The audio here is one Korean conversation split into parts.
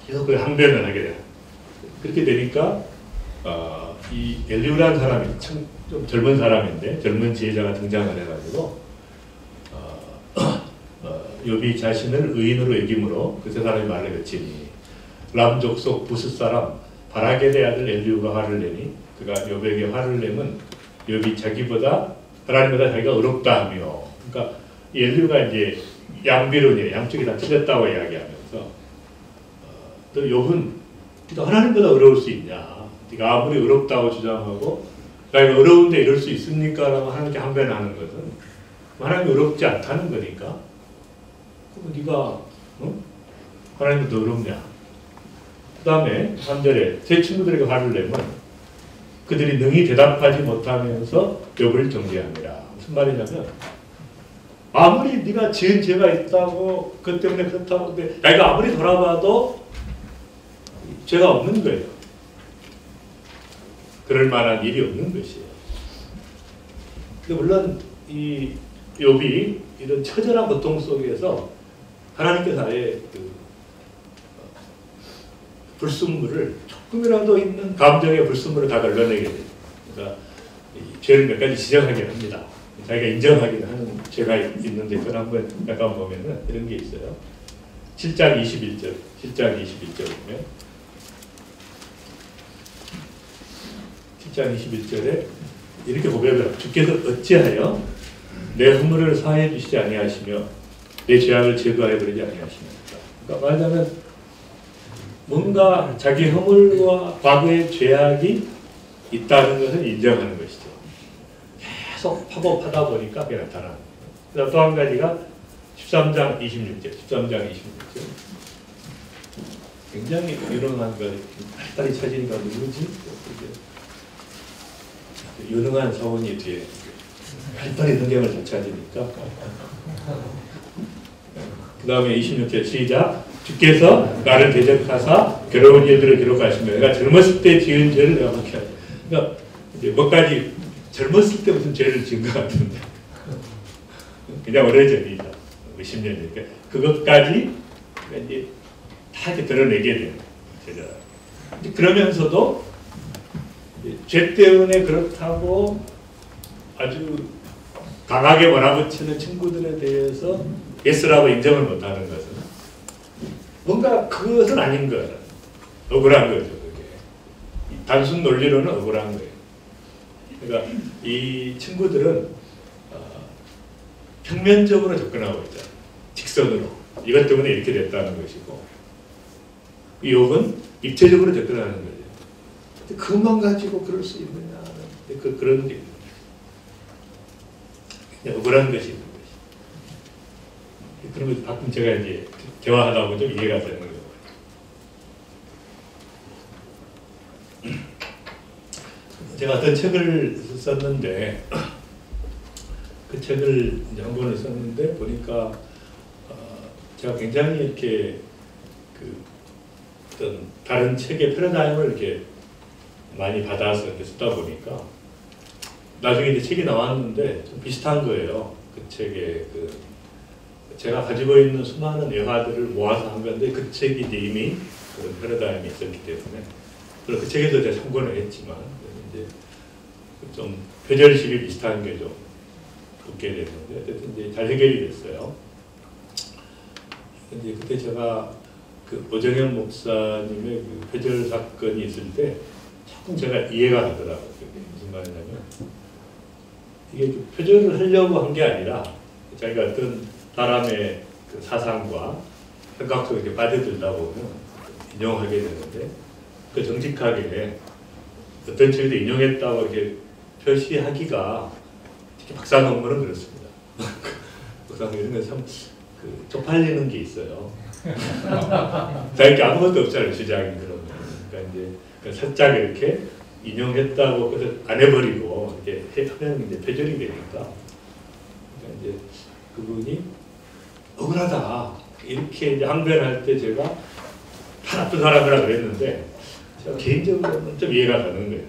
계속 그 항변을 하게 돼요. 그렇게 되니까 이 엘리후라는 사람이 참 좀 젊은 사람인데 젊은 지혜자가 등장을 해가지고 욥이 자신을 의인으로 여김으로 그 세 사람이 말을 거치니 람 족속 부스 사람 바라겔의 아들 엘리후가 화를 내니 그가 욥에게 화를 내면 욥이 자기보다 하나님보다 자기가 어렵다 하며, 그러니까 이 엘리후가 이제 양비론이에요. 양쪽이 다 틀렸다고 이야기하면서 또 욥은 또 하나님보다 어려울 수 있냐? 네가 아무리 어렵다고 주장하고 자기가 어려운데 이럴 수 있습니까? 라고 하나님께 항변하는 것은 하나님이 어렵지 않다는 거니까. 그럼 네가 하나님이 더 어렵냐? 그 다음에 3절에 제 친구들에게 화를 내면 그들이 능히 대답하지 못하면서 욥을 정죄합니다. 무슨 말이냐면 아무리 네가 지은 죄가 있다고 그것 때문에 그렇다고 근데 자기가 아무리 돌아봐도 죄가 없는 거예요. 그럴 만한 일이 없는 것이에요. 근데 물론 이 욥이 이런 처절한 고통 속에서 하나님께서 아예 그 불순물을 조금이라도 있는 감정의 불순물을 다 걸러내게 돼요. 그러니까 죄를 몇 가지 지적하긴 합니다. 자기가 인정하긴 하는 죄가 있는데 그걸 한번 약간 보면은 이런 게 있어요. 7장 21절 보면 7장 21절에 이렇게 고백을 주께서 어찌하여 내 허물을 사해 주시지 아니하시며 내 죄악을 제거해 버리지 아니하십니까? 그러니까 말하자면 뭔가 자기 허물과 과거의 죄악이 있다는 것을 인정하는 것이죠. 계속 파고파다 보니까 그게 나타나는 거예요. 또 한 가지가 13장 26절 굉장히 유능한 거 딸이 찾으니까 누구지? 유능한 사원이 뒤에 팔다리 성경을 잘 찾으니까. 그 다음에 26절 시작. 주께서 나를 대적하사 괴로운 일들을 기록하시며 내가 젊었을 때 지은 죄를 내가 밝혀야 돼. 그러니까 이제 뭐까지 젊었을 때 무슨 죄를 지은 것 같은데 그냥 오래전이다. 10년 전이니까 그것까지 이제 다 이렇게 드러내게 되는 거죠. 그러면서도 죄 때문에 그렇다고 아주 강하게 몰아붙이는 친구들에 대해서 예스라고 인정을 못하는 것은 뭔가 그것은 아닌 거예요. 억울한 거죠. 그게. 단순 논리로는 억울한 거예요. 그러니까 이 친구들은 평면적으로 접근하고 있죠. 직선으로. 이것 때문에 이렇게 됐다는 것이고 이 욥은 입체적으로 접근하는 거예요. 그것만 가지고 그럴 수 있느냐. 그런 게 그냥 억울한 것이 있는 것이. 그러면 가끔 제가 이제 대화하다 보면 좀 이해가 되는 거예요. 제가 어떤 책을 썼는데 그 책을 이제 한 권을 썼는데 보니까 제가 굉장히 이렇게 그 어떤 다른 책의 패러다임을 이렇게 많이 받아서 이렇게 쓰다 보니까 나중에 이제 책이 나왔는데 좀 비슷한 거예요. 그 책에 그 제가 가지고 있는 수많은 예화들을 모아서 한 건데 그 책이 이제 이미 그런 패러다임이 있었기 때문에 물론 그 책에서 제가 참고는 했지만 이제 좀 표절식이 비슷한 게 좀 붙게 됐는데 어쨌든 이제 잘 해결이 됐어요. 근데 그때 제가 그 오정현 목사님의 그 표절 사건이 있을 때 조금 제가 이해가 가더라고요. 그게 무슨 말이냐면 이게 표절을 하려고 한 게 아니라 자기가 어떤 사람의 그 사상과 생각 속에 이렇게 빠져들다 보면 인용하게 되는데 그 정직하게 어떤 책에도 인용했다고 이렇게 표시하기가 특히 박사 논문은 그렇습니다. 박사 이런 건 참 그 쪽팔리는 게 있어요. 자기 아무것도 없잖아요. 주장이 그러면. 그러니까 이제 살짝 이렇게 인용했다고 그것을 안 해버리고 이렇게 하면 이제 표절이 되니까. 그러니까 이제 그분이 억울하다 이렇게 이제 항변할 때 제가 다 나쁜 사람이라 그랬는데 제가 개인적으로는 좀 이해가 가는 거예요.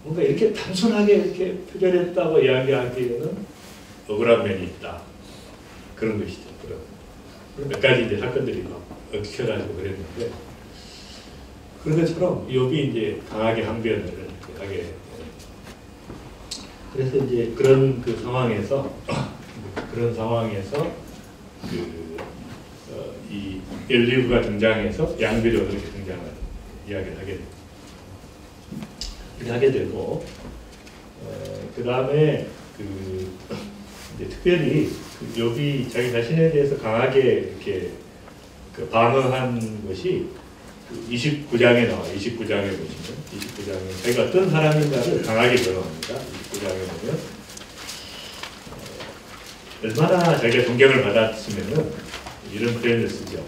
뭔가 이렇게 단순하게 이렇게 표절했다고 이야기하기에는 억울한 면이 있다. 그런 것이죠. 그런 몇 가지 이제 사건들이 막 얽혀가지고 그랬는데 그런 것처럼 욥이 이제 강하게 항변을 하게 돼요. 그래서 이제 그런 그 상황에서 이 엘리후가 등장해서 양비로 그렇게 등장을 이야기를 하게 됩니다. 이렇게 하게 되고 그 다음에 이제 특별히 욥이 자기 자신에 대해서 강하게 이렇게 방어한 것이 29장에 나와. 29장에 보시면 29장에 자기가 어떤 사람인가를 강하게 변호합니다. 29장에 보면 얼마나 자기가 존경을 받았으면은 이런 표현을 쓰죠.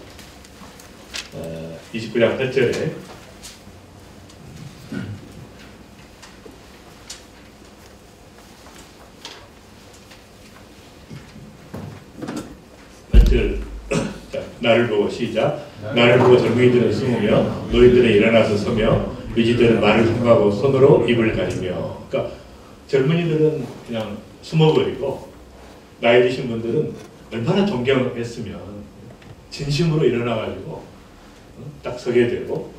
29장 8절에 자, 나를 보고 시작. 나를 보고 젊은이들은 숨으며 노인들은 일어나서 서며 유지들은 말을 통하고 손으로 입을 가리며. 그러니까 젊은이들은 그냥 숨어버리고 나이 드신 분들은 얼마나 존경했으면 진심으로 일어나가지고 딱 서게 되고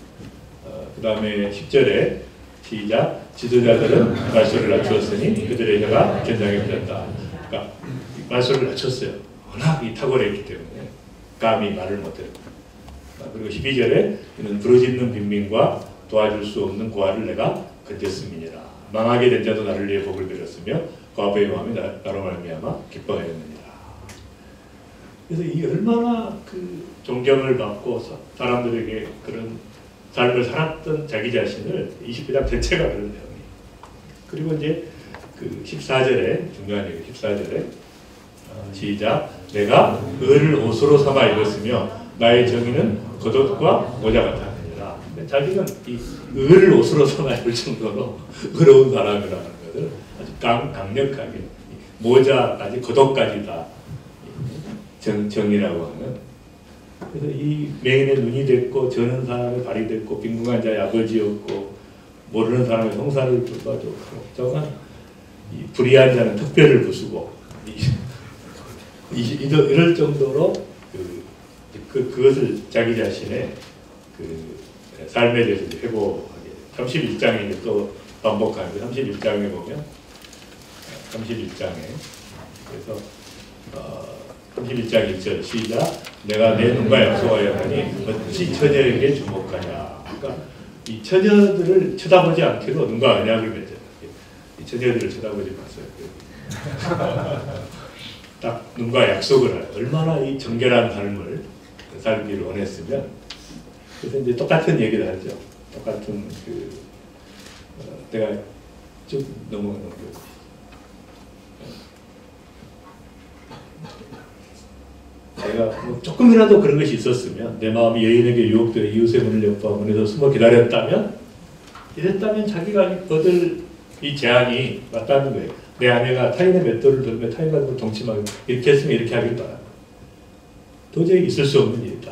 그 다음에 10절에 시작. 지도자들은 말소를 낮추었으니 그들의 혀가 견장에 붙었다. 그러니까 말소를 낮췄어요. 워낙 탁월했기 때문에 감히 말을 못해요. 그리고 12절에 이는 부르짖는 빈민과 도와줄 수 없는 고아를 내가 건졌음이니라. 망하게 된 자도 나를 위해 복을 빌었으며 과부의 마음이 나로 말미암아 기뻐하였느니라. 그래서 이 얼마나 존경을 받고 사람들에게 그런 삶을 살았던 자기 자신을 29장 전체가 그런 내용이에요. 그리고 이제 14절에 중요한 얘기 14절에 시작. 내가 을을 옷으로 삼아 입었으며 나의 정의는 겉옷과 모자 같았느니라. 자기는 이 을을 옷으로 삼아 입을 정도로 의로운 사람이라는 것을 아주 강력하게 모자까지 겉옷까지 다 정의라고 하는. 그래서 이 맹인의 눈이 됐고 저는 사람의 발이 됐고 빈궁한 자의 아버지였고 모르는 사람의 송사를 불러줬고 저건 불의한 자는 특별을 부수고 이럴 정도로 그것을 자기 자신의 삶에 대해서 회고하게 31장에 또 반복하는 31장에 보면 31장에 그래서 31장 1절 시작. 내가 내 눈과 약속하였더니 어찌 처녀에게 주목하냐. 그러니까 이 처녀들을 쳐다보지 않기로 눈과 언약을 맺어요. 이 처녀들을 쳐다보지 마세요. 딱 눈과 약속을 해요. 얼마나 이 정결한 삶을 살기를 원했으면. 그래서 이제 똑같은 얘기를 하죠. 똑같은 내가 쭉 넘어가는 거. 내가 뭐 조금이라도 그런 것이 있었으면 내 마음이 여인에게 유혹되어 이웃의 문을 여파 문에서 숨어 기다렸다면 이랬다면 자기가 얻을 이 재앙이 맞다는 거예요. 내 아내가 타인의 맷돌을 들며 타인과 동침하고 이렇게 했으면 이렇게 하겠다. 도저히 있을 수 없는 일이다.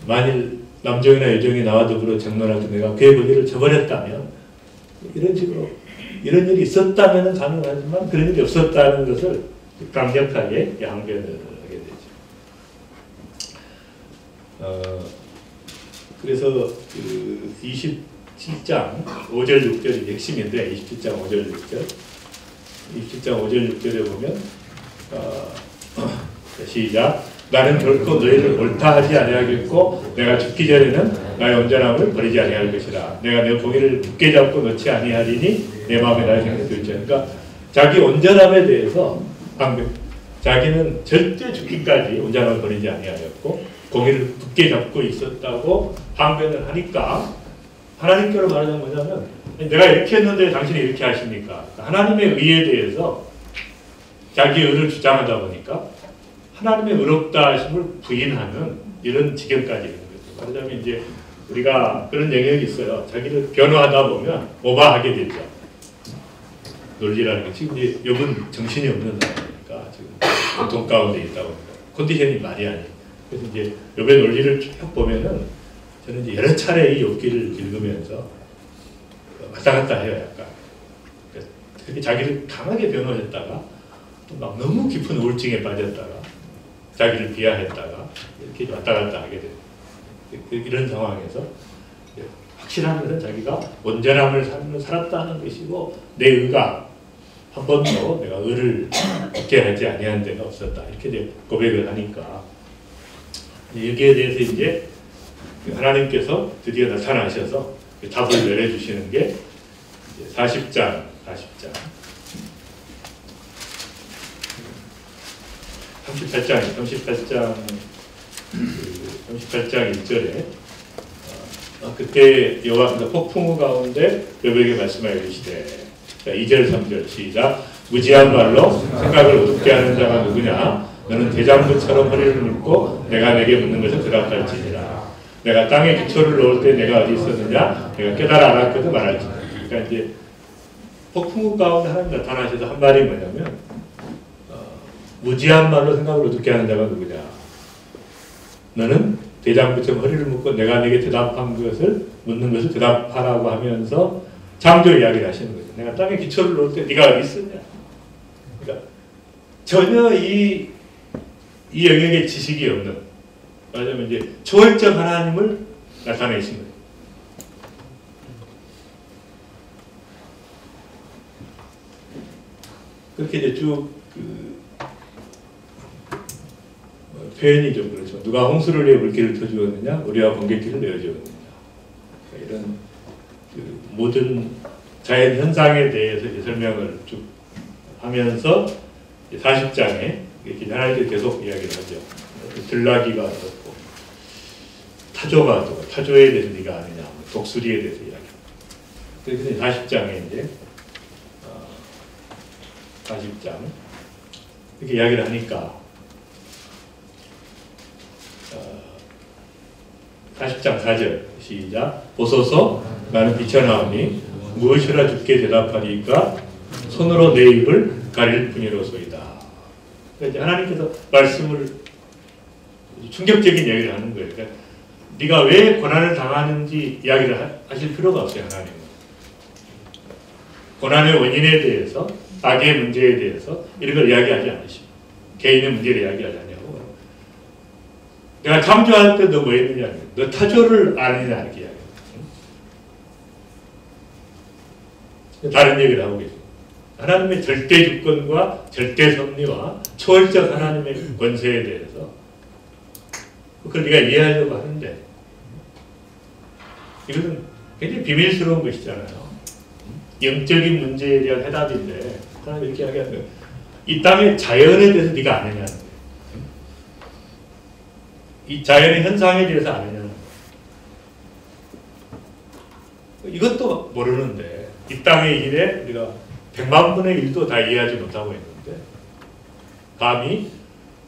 만일 남종이나 여종이 나와 더불어 장난할 때 내가 그의 권리를 저버렸다면 이런 식으로 이런 일이 있었다면 가능하지만 그런 일이 없었다는 것을 강력하게 양변을 하게 되죠. 그래서 27장 5절 6절이 핵심인데 27장 5절 6절 27장 5절 6절에 보면 시작. 나는 결코 너희를 옳다 하지 아니하겠고 내가 죽기 전에는 나의 온전함을 버리지 아니할 것이라. 내가 내 공의를 굳게 잡고 놓지 아니하리니 내 마음에 나의 생각이 들지. 그러니까 자기 온전함에 대해서 자기는 절대 죽기까지 온전함을 버리지 아니하였고 공의를 굳게 잡고 있었다고 항변을 하니까 하나님께로 말하자면 뭐냐면 내가 이렇게 했는데 당신이 이렇게 하십니까? 하나님의 의에 대해서 자기의 의를 주장하다 보니까 하나님의 의롭다 하심을 부인하는 이런 지경까지 있는 거죠. 말하자면 이제 우리가 그런 영역이 있어요. 자기를 변호하다 보면 오버하게 되죠. 논리라는 게 지금 이제 욥은 정신이 없는 사람이니까 지금 고통 가운데 있다 보니까 컨디션이 말이 아니에요. 그래서 이제 욥의 논리를 쭉 보면은 저는 이제 여러 차례 이 욥기를 읽으면서 왔다 갔다 해요, 약간. 그렇게 자기를 강하게 변호했다가 또 막 너무 깊은 우울증에 빠졌다가 자기를 비하했다가 이렇게 왔다 갔다 하게 돼요. 이런 상황에서 확실한 것은 자기가 온전함을 살았다는 것이고 내 의가 한 번도 내가 의를 얻게 하지 아니한 데가 없었다. 이렇게 이제 고백을 하니까 여기에 대해서 이제 하나님께서 드디어 나타나셔서 답을 내려주시는 게 40장 38장 1절에 그때 여호와께서 폭풍우 가운데 여백에게 말씀하여 이르시되 2절 3절 시작 무지한 말로 생각을 어둡게 하는 자가 누구냐 너는 대장부처럼 허리를 묶고 내가 내게 묻는 것을 대답할지니라 내가 땅에 기초를 놓을 때 내가 어디 있었느냐 내가 깨달아 알았거든 말할지니라. 그러니까 이제 폭풍우 가운데 하나님 나타나셔서 한 말이 뭐냐면 무지한 말로 생각을 어둡게 하는 자가 누구냐 너는 대장부처럼 허리를 묶고 내가 내게 대답한 것을 묻는 것을 대답하라고 하면서 창조 이야기를 하시는 거죠. 내가 땅에 기초를 놓을 때 네가 어디 있었냐. 그러니까 전혀 이 영역에 지식이 없는 말하자면 이제 초월적 하나님을 나타내신 거예요. 그렇게 이제 쭉 표현이 좀 그렇죠. 누가 홍수를 위해 물길을 터주었느냐, 우리와 번갯길을 내어주었느냐. 그러니까 이런 모든 자연 현상에 대해서 설명을 쭉 하면서 40장에 하나님께서 계속 이야기를 하죠. 들나귀가 어떻고 타조가 어떻고 타조에 대해서 네가 아느냐, 독수리에 대해서 이야기합니다. 그래서 40장에 이제 40장 이렇게 이야기를 하니까 40장 4절 시작 보소서 나는 비쳐나오니 무엇이라 주께 대답하리까 손으로 내 입을 가릴 뿐이로소이다. 그러니까 하나님께서 말씀을 충격적인 이야기를 하는 거예요. 그러니까 네가 왜 고난을 당하는지 이야기를 하실 필요가 없어요. 하나님은 고난의 원인에 대해서 악의 문제에 대해서 이런 걸 이야기하지 않으시고 개인의 문제를 이야기하지 않냐고. 내가 창조할 때 너 뭐 했느냐, 너 타조를 아느냐 이렇게 이야기해요. 다른 얘기를 하고 계세요. 하나님의 절대 주권과 절대 섭리와 초월적 하나님의 권세에 대해서 그걸 네가 이해하려고 하는데 이것은 굉장히 비밀스러운 것이잖아요. 영적인 문제에 대한 해답인데 하나님 이렇게 이야기하는 거예요. 이 땅의 자연에 대해서 네가 아느냐는 거예요. 이 자연의 현상에 대해서 아느냐는 거예요. 이것도 모르는데 이 땅의 일에 우리가 100만 분의 1도 다 이해하지 못하고 있는데 감히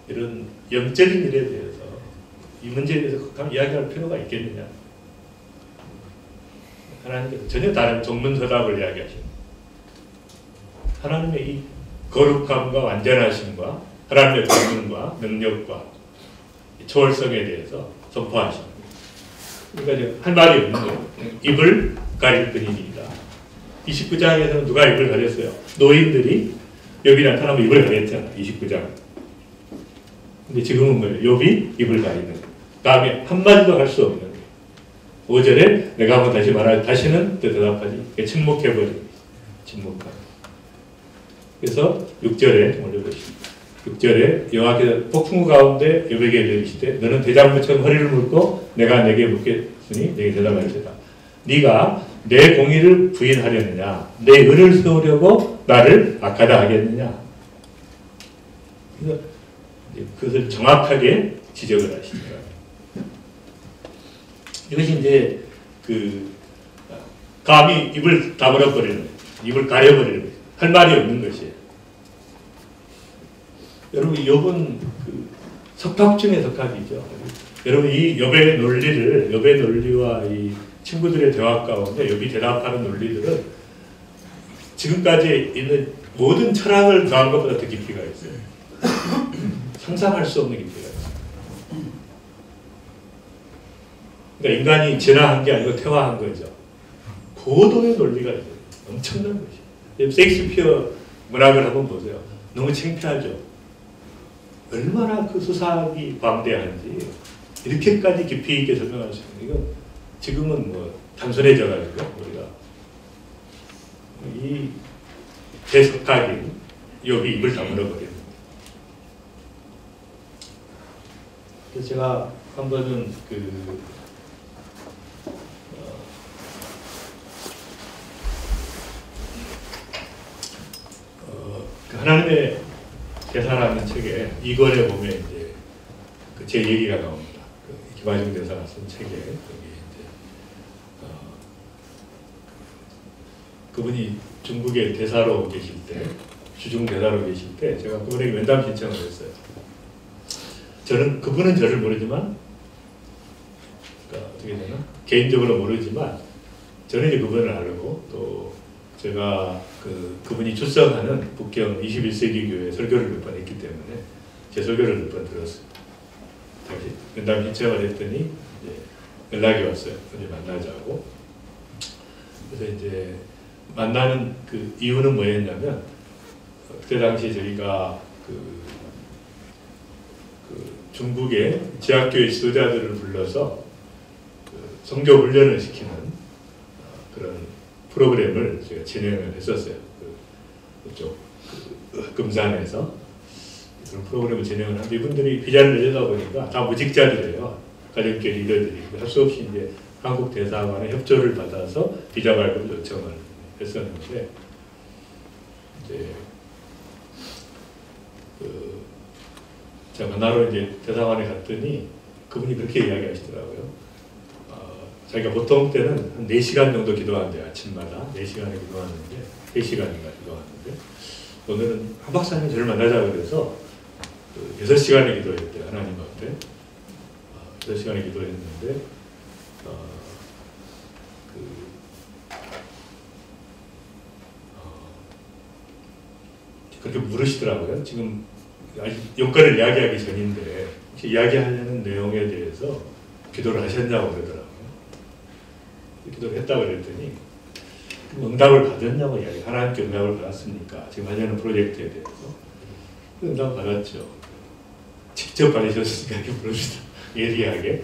이런 영적인 일에 대해서 이 문제에 대해서 이야기할 필요가 있겠느냐. 하나님께서 전혀 다른 종문서답을 이야기하십니다. 하나님의 이 거룩함과 완전하심과 하나님의 권능과 능력과 초월성에 대해서 선포하십니다. 그러니까 할 말이 없는 거예요. 입을 가릴 뿐이니이다. 29장에서는 누가 입을 가렸어요? 노인들이 욥이 나타나면 입을 가렸잖아. 29장. 근데 지금은 뭐예요? 욥이 입을 가리는 거예요. 다음에 한마디도 할 수 없는 거예요. 5절에 내가 한번 다시 말할 다시는 대답하지. 침묵해버립니다. 침묵하고. 그래서 6절에 올려보십니다. 6절에 여호와께서 폭풍우 가운데 욥에게 이르시되 너는 대장부처럼 허리를 묶고 내가 내게 묻겠으니 내게 대답할지다. 네가 내 공의를 부인하려느냐 내 의를 세우려고 나를 악하다 하겠느냐. 그래서 그것을 정확하게 지적을 하십니다. 이것이 이제 감히 입을 다물어버리는 거예요. 입을 가려버리는 거예요. 할 말이 없는 것이에요. 여러분 욥은 석학 중의 석학이죠. 여러분 이 욥의 논리와 이 친구들의 대화 가운데 욥이 대답하는 논리들은 지금까지 있는 모든 철학을 더한 것보다 더 깊이가 있어요. 상상할 수 없는 깊이가 있어요. 그러니까 인간이 진화한 게 아니고 퇴화한 거죠. 고도의 논리가 있어요. 엄청난 것이에요. 셰익스피어 문학을 한번 보세요. 너무 창피하죠. 얼마나 그 수사학이 광대한지 이렇게까지 깊이 있게 설명할 수 있는 이거 지금은 뭐 단순해져가지고 우리가 이 대석학인 욥이 입을 다물어버립니다. 그래서 제가 한 번은 그 하나님의 대사라는 책에 2권에 보면 이제 그 제 얘기가 나옵니다. 그 김하중 대사가 쓴 책에 거기 이제 그분이 중국의 대사로 계실 때, 주중 대사로 계실 때 제가 그분에게 면담 신청을 했어요. 저는 그분은 저를 모르지만, 그러니까 어떻게 되나 개인적으로 모르지만 저는 이제 그분을 알고 또 제가 그분이 출석하는 북경 21세기 교회 설교를 몇 번 했기 때문에 제 설교를 몇 번 들었어요. 다시 면담 신청을 했더니 이제 연락이 왔어요. 이제 만나자고. 그래서 이제 만나는 그 이유는 뭐였냐면 그때 당시 저희가 그 중국의 지하교회 지도자들을 불러서 그 선교 훈련을 시키는 그런 프로그램을 제가 진행을 했었어요. 그쪽 금산에서 그런 프로그램을 진행을 하는데 이분들이 비자를 내려다 보니까 다 무직자들이에요. 가정교회 리더들이. 할 수 없이 이제 한국 대사관의 협조를 받아서 비자 발급 요청을 했었는데 이제 제가 만나러 이제 대사관에 갔더니 그분이 그렇게 이야기하시더라고요. 자기가 보통 때는 한 4시간 정도 기도하는데 아침마다 4시간에 기도하는데 3시간인가 기도하는데 오늘은 한 박사님이 저를 만나자고 그래서 6시간에 기도했대요. 하나님 앞에 6시간에 기도했는데 그렇게 물으시더라고요. 지금 아직 용건을 이야기하기 전인데 혹시 이야기하려는 내용에 대해서 기도를 하셨냐고 그러더라고요. 기도를 했다고 그랬더니 응답을 받았냐고 이야기. 하나님께 응답을 받았습니까? 지금 하려는 프로젝트에 대해서. 응답 받았죠. 직접 받으셨으니까 이렇게 물읍시다. 예리하게.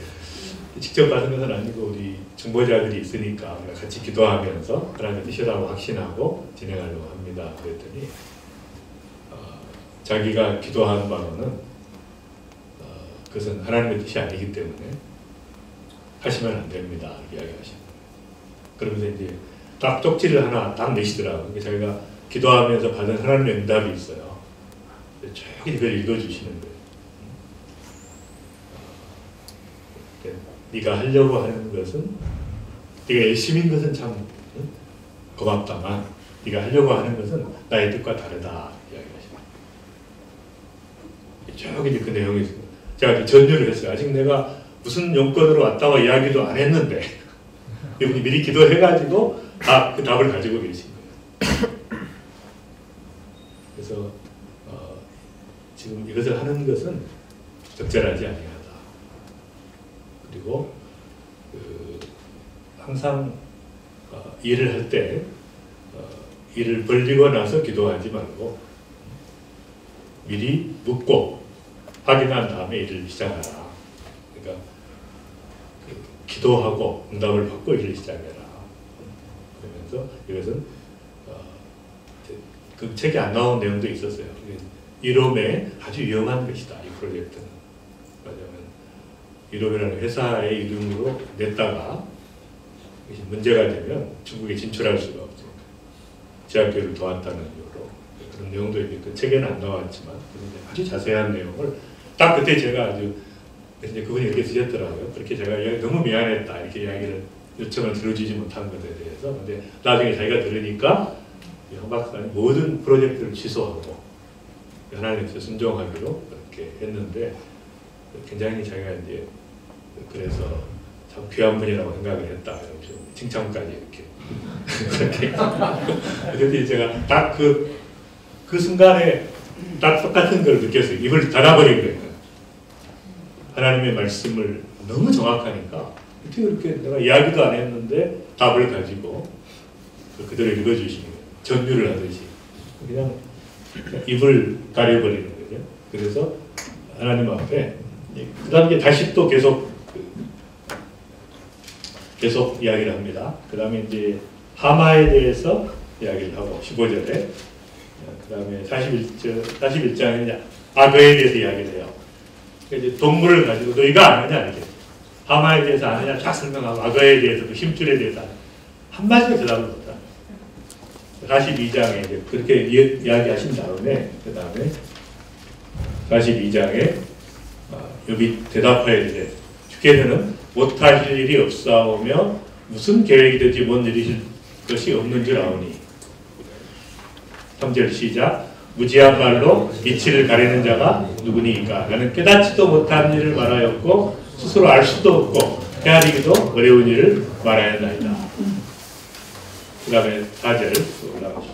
직접 받은 것은 아니고 우리 중보자들이 있으니까 같이 기도하면서 하나님의 뜻이라고 확신하고 진행하려고 합니다. 그랬더니 자기가 기도하는 바로는 그것은 하나님의 뜻이 아니기 때문에 하시면 안 됩니다. 이렇게 이야기하시는. 그러면서 이제 딱 쪽지를 하나 딱 내시더라고요. 자기가 기도하면서 받은 하나님의 응답이 있어요. 쭉 이걸 읽어주시는 거예요. 네가 하려고 하는 것은, 네가 열심인 것은 참 고맙다만 네가 하려고 하는 것은 나의 뜻과 다르다 이야기하시는. 쭉 이제 그 내용이 있습니다. 제가 전율을 했어요. 아직 내가 무슨 용건으로 왔다고 이야기도 안 했는데 이분이 미리 기도해가지고 그 답을 가지고 계신 거예요. 그래서 지금 이것을 하는 것은 적절하지 아니하다. 그리고 항상 일을 할 때 일을 벌리고 나서 기도하지 말고 미리 묻고 확인한 다음에 일을 시작하라. 그러니까 기도하고 응답을 받고 일을 시작해라. 그러면서 이것은 그 책에 안 나온 내용도 있었어요. 이롬에 아주 위험한 것이다. 이 프로젝트는. 왜냐하면 이롬이라는 회사의 이름으로 냈다가 문제가 되면 중국에 진출할 수가 없죠. 지하교회를 도왔다는 이유로. 그런 내용도 그 책에는 안 나왔지만 아주 자세한 내용을 딱 그때 제가 아주 이제 그분이 이렇게 쓰셨더라고요. 그렇게 제가 너무 미안했다 이렇게 이야기를 요청을 들어주지 못한 것에 대해서. 근데 나중에 자기가 들으니까 한 박사님 모든 프로젝트를 취소하고 하나님께 순종하기로 그렇게 했는데 굉장히 자기가 이제 그래서 참 귀한 분이라고 생각을 했다. 칭찬까지 이렇게 그렇게. 그때 제가 딱 그 순간에 딱 똑같은 걸 느꼈어요. 입을 닫아버린 거예요. 하나님의 말씀을 너무 정확하니까 어떻게 그렇게 내가 이야기도 안 했는데 답을 가지고 그대로 읽어주시는 거예요. 전율을 하듯이 그냥 입을 가려버리는 거죠. 그래서 하나님 앞에 그 다음에 다시 또 계속 계속 이야기를 합니다. 그 다음에 이제 하마에 대해서 이야기를 하고 15절에 그 다음에 41장에는 악어에 대해서 이야기를 해요. 이제 동물을 가지고 너 이거 아느냐 이렇게 하마에 대해서 아느냐 쫙 설명하고 악어에 대해서 그 힘줄에 대해서 한마디도 대답을 못합니다. 42장에 이제 그렇게 이야기하신 다음에 그 다음에 42장에 욥이 대답하여야 돼. 주께서는 못하실 일이 없사오며 무슨 계획이든지 못 이루실 것이 없는 줄 아오니. 3절 시작. 무지한 말로 이치를 가리는 자가 누구니까. 나는 깨닫지도 못한 일을 말하였고 스스로 알 수도 없고 헤아리기도 어려운 일을 말하였나이다. 그 다음에 4절 올라가시죠.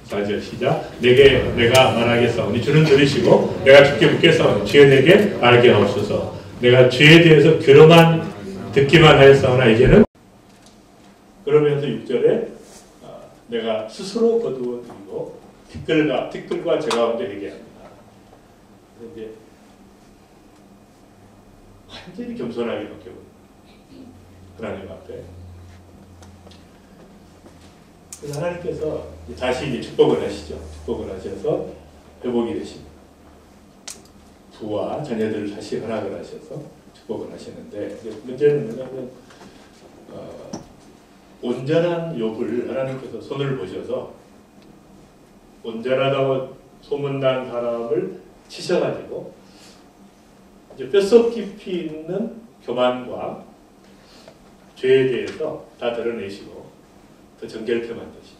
4절 시작. 내가 말하겠사오니 주는 들으시고 내가 주께 묻겠사오니 주여 내게 알게 하옵소서. 내가 주에 대해서 귀로만 듣기만 하였사오나 이제는 그러면서 6절에 내가 스스로 거두어드리고 티끌과 제 가운데 얘기합니다. 이제 완전히 겸손하게 바뀌고 하나님 앞에 하나님께서 다시 이제 축복을 하시죠. 축복을 하셔서 회복이 되십니다. 부와 자녀들을 다시 허락을 하셔서 축복을 하시는데 문제는 뭐냐면 온전한 욥을 하나님께서 손을 보셔서 온전하다고 소문난 사람을 치셔가지고 이제 뼛속 깊이 있는 교만과 죄에 대해서 다 드러내시고 더 정결케 만드시고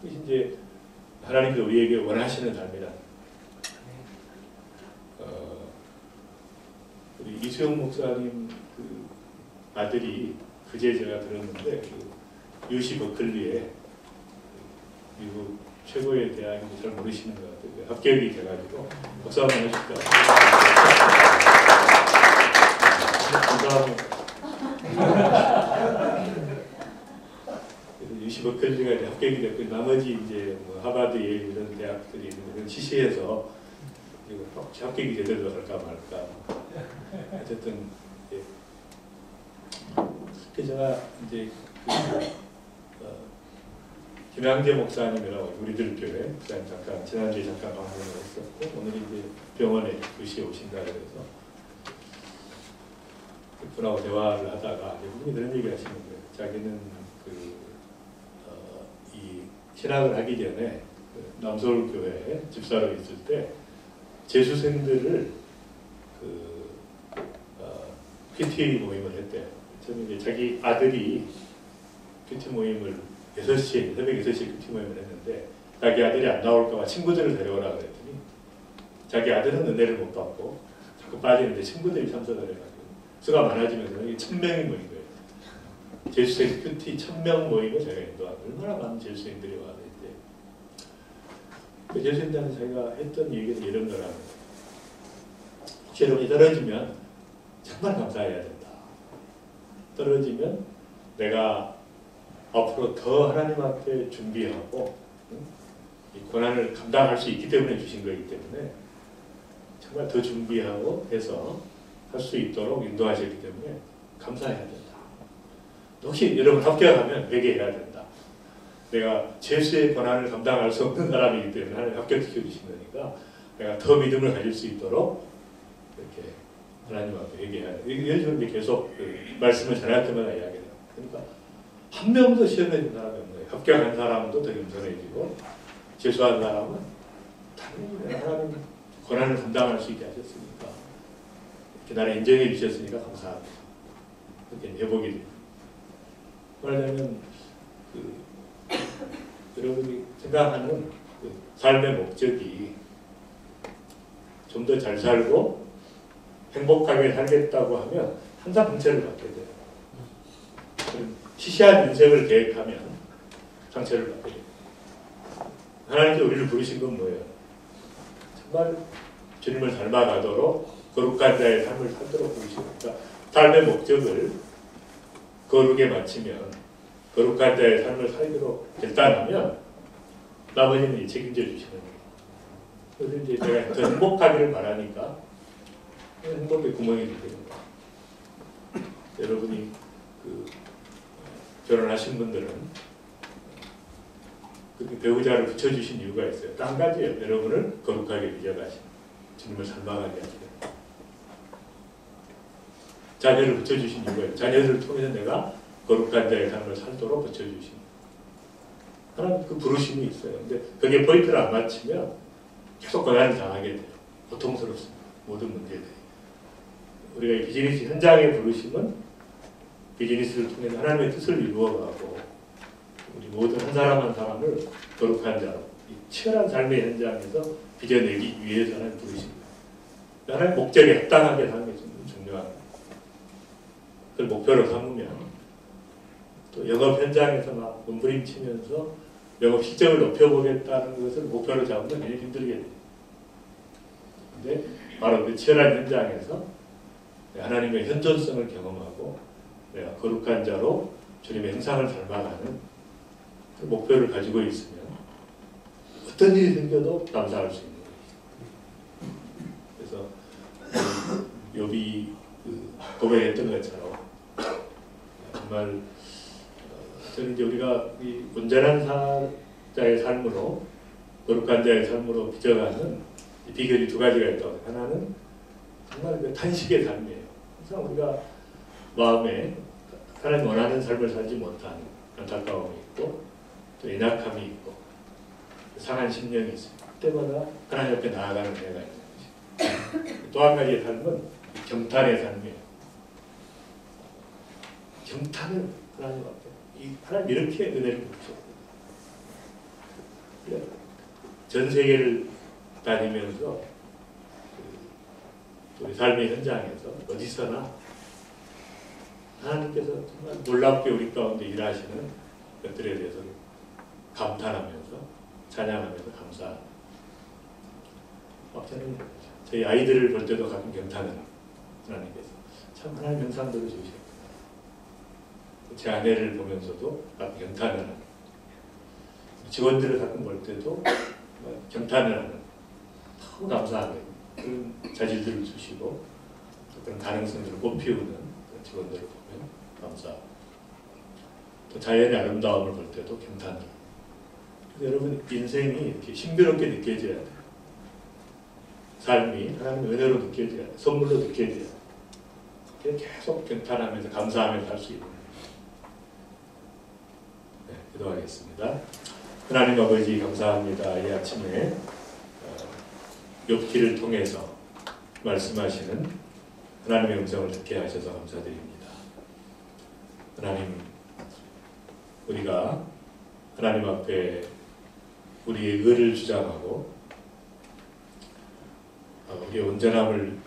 그것이 이제 하나님께서 우리에게 원하시는 삶이다. 우리 이수영 목사님 그 아들이 그제 제가 들었는데 그 UC 버클리에 미국 최고의 대학인지 잘 모르시는 것 같아요. 합격이 돼가지고 박수 한번 해주십시오. 감사합니다. UC 버클리가 이제 합격이 됐고 나머지 이제 뭐 하버드 예일 이런 대학들이 있는데 시시해서 이거 혹시 합격이 제대로 할까 말까. 어쨌든 예. 제가 이제 김양재 목사님이라고 우리들 교회 목사님 잠깐 지난주에 잠깐 방송을 했었고 오늘 이제 병원에 2시에 오신다 그래서 그분하고 대화를 하다가 그분이 그런 얘기를 하시는 거예요. 자기는 이 신학을 하기 전에 그 남서울 교회에 집사로 있을 때 재수생들을 PT 모임을 했대요. 저는 이제 자기 아들이 PT 모임을 6시에, 새벽 6시에 PT 모임을 했는데 자기 아들이 안 나올까봐 친구들을 데려오라 그랬더니 자기 아들은 은혜를 못 받고 자꾸 빠지는데 친구들이 참석을 해가지고 수가 많아지면서 이게 1000명이 모인 거예요. 재수생 PT 1000명 모임을 제가 인도하고 얼마나 많은 재수생들이 와야 되는데 그 재수생들은 자기가 했던 얘기는 이런 거라는 거예요. 혹시 여러분이 떨어지면 정말 감사해야 된다. 떨어지면 내가 앞으로 더 하나님 앞에 준비하고 이 고난을 감당할 수 있기 때문에 주신 거기 때문에 정말 더 준비하고 해서 할 수 있도록 인도하셨기 때문에 감사해야 된다. 혹시 여러분 합격하면 회개해야 된다. 내가 죄수의 고난을 감당할 수 없는 사람이기 때문에 하나님 합격시켜 주신 거니까 내가 더 믿음을 가질 수 있도록 이렇게 하나님 앞에 회개해야 된다. 이런 식으로 계속 그 말씀을 전할 때마다 이야기해요. 그러니까 한 명도 시험해준 사람이 없는 거예요. 합격한 사람도 더 겸손해지고 재수한 사람은 당연히 하나님 고난을 감당할 수 있게 하셨으니까 이렇게 나를 인정해 주셨으니까 감사합니다. 이렇게 회복이 됩니다. 말하자면 여러분이 생각하는 그 삶의 목적이 좀 더 잘 살고 행복하게 살겠다고 하면 항상 상처를 받게 돼요. 시시한 인생을 계획하면 상처를 받게 돼요. 하나님께서 우리를 부르신 건 뭐예요? 정말 주님을 닮아가도록 거룩한 자의 삶을 살도록 부르시니까 삶의 목적을 거룩에 맞추면 거룩한 자의 삶을 살도록 결단하면 나머지는 책임져 주시는 거예요. 그래서 이제 제가 더 행복하기를 바라니까 행복의 구멍이 되는 거예요. 여러분이 그 결혼하신 분들은 그렇게 배우자를 붙여주신 이유가 있어요. 또 한 가지예요. 여러분을 거룩하게 빚어가신 주님을 삶아가게 하시는 자녀를 붙여주신 이유가 있어요. 자녀들을 통해서 내가 거룩한 자의 삶을 살도록 붙여주신 하나님 그 부르심이 있어요. 근데 그게 포인트를 안 맞추면 계속 고난을 당하게 돼요. 고통스럽습니다. 모든 문제들이. 우리가 이 비즈니스 현장의 부르심은 비즈니스를 통해서 하나님의 뜻을 이루어가고 우리 모든 한 사람 한 사람을 거룩한 자로 이 치열한 삶의 현장에서 빚어내기 위해서 하나님 부르십니다. 하나님 목적에 합당하게 사는 게 좀 중요합니다. 그걸 목표로 삼으면 또 영업 현장에서 막 몸부림치면서 영업 실적을 높여보겠다는 것을 목표로 잡으면 굉장히 힘들게 돼요. 근데 바로 그 치열한 현장에서 하나님의 현존성을 경험하고 내가 거룩한 자로 주님의 형상을 닮아가는 그 목표를 가지고 있으면 어떤 일이 생겨도 감사할 수 있는 거예요. 그래서 욥이 고백했던 것처럼 정말 저는 이제 우리가 이 온전한 자의 삶으로 거룩한 자의 삶으로 빚어가는 비결이 두 가지가 있다고. 하나는 정말 그 탄식의 삶이에요. 항상 우리가 마음에 하나님 원하는 삶을 살지 못한 안타까움이 있고 또 연약함이 있고 상한 심령이 있어요. 그때마다 하나님 앞에 나아가는 은혜가 있는 것이죠. 또 한 가지의 삶은 경탄의 삶이에요. 경탄을 하나님 앞에 하나님 이렇게 은혜를 베푸셨어요. 전 세계를 다니면서 우리 삶의 현장에서 어디서나 하나님께서 정말 놀랍게 우리 가운데 일하시는 것들에 대해서 감탄하면서 찬양하면서 감사합니다. 저는 저희 아이들을 볼 때도 가끔 경탄을 하나님께서 참 하나님 형상대로 주셨고 제 아내를 보면서도 가끔 경탄을 하는 직원들을 가끔 볼 때도 경탄을 하는 너무 감사한 그런 자질들을 주시고 그런 가능성들을 꽃피우는 그런 직원들을 보면 감사하고 또 자연의 아름다움을 볼 때도 경탄을 그래서 여러분 인생이 이렇게 신비롭게 느껴져야 돼요. 삶이 하나님의 은혜로 느껴져야 돼요. 선물로 느껴져야 돼요. 계속 경탄하면서 감사하면서 할 수 있는 기도하겠습니다. 하나님 아버지 감사합니다. 이 아침에 욥기를 통해서 말씀하시는 하나님의 음성을 듣게 하셔서 감사드립니다. 하나님, 우리가 하나님 앞에 우리의 의를 주장하고 우리의 온전함을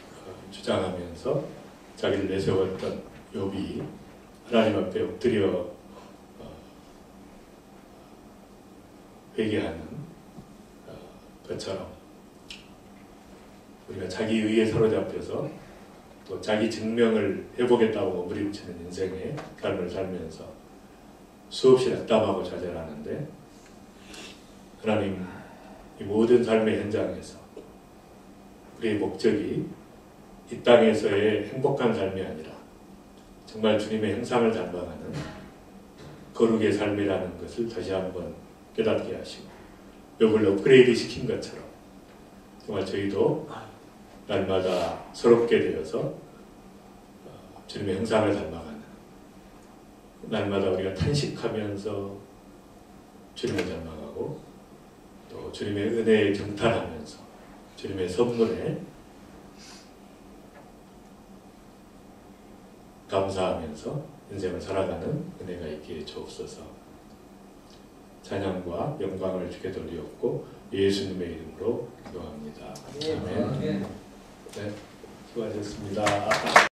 주장하면서 자기를 내세웠던 욥이 하나님 앞에 엎드려 회개하는 것처럼 우리가 자기 의에 사로잡혀서 또 자기 증명을 해보겠다고 몸부림치는 인생의 삶을 살면서 수없이 답답하고 좌절하는데 하나님 이 모든 삶의 현장에서 우리의 목적이 이 땅에서의 행복한 삶이 아니라 정말 주님의 형상을 닮아가는 거룩의 삶이라는 것을 다시 한번 깨닫게 하시고 욥을 업그레이드 시킨 것처럼 정말 저희도 날마다 새롭게 되어서 주님의 형상을 닮아가는 날마다 우리가 탄식하면서 주님을 닮아가고 또 주님의 은혜에 경탄하면서 주님의 선물에 감사하면서 인생을 살아가는 은혜가 있기에 주옵소서. 찬양과 영광을 주께 돌리옵고 예수님의 이름으로 기도합니다. 아멘. 네, 수고하셨습니다.